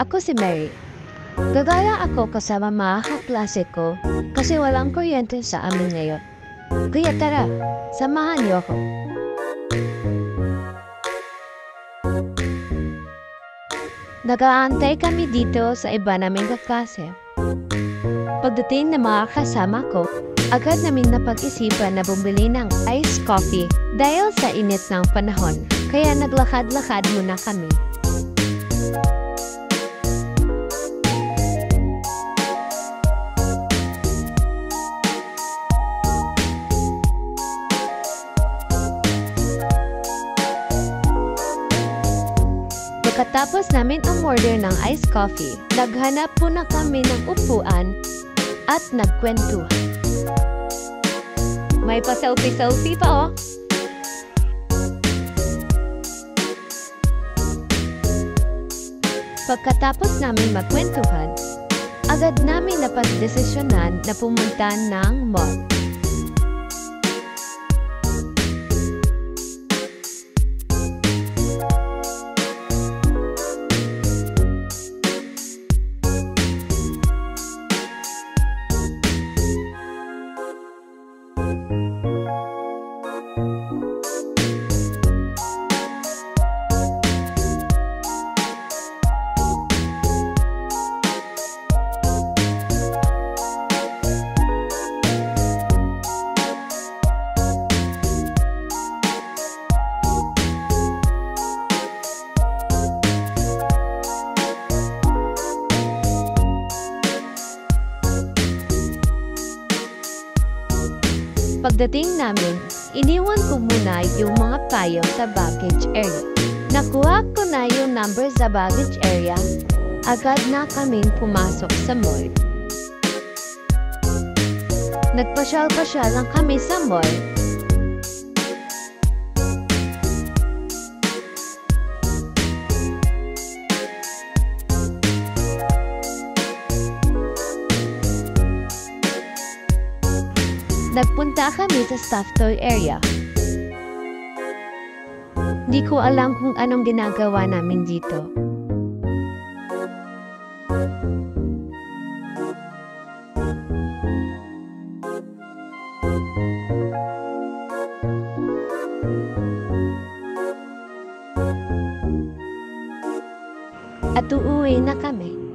Ako si Mary. Gagala ako kasama mga kaklase ko kasi walang kuryente sa amin ngayon. Kaya tara, samahan niyo ako. Nag-aantay kami dito sa iba naming kaklase. Pagdating ng mga kasama ko, agad namin napag-isipan na bumili ng iced coffee dahil sa init ng panahon. Kaya naglakad-lakad muna kami. Pagkatapos namin umorder ng iced coffee, naghanap muna kami ng upuan at nagkwentuhan. May pa-selfie-selfie pa oh! Pagkatapos namin magkwentuhan, agad namin napagdesisyonan na pumunta ng mall. Pagdating namin, iniwan ko muna yung mga payo sa baggage area. Nakuha ko na yung number sa baggage area, agad na kaming pumasok sa mall. Nagpasyal-pasyal lang kami sa mall. Nagpunta kami sa stuffed toy area. Di ko alam kung anong ginagawa namin dito. At uuwi na kami.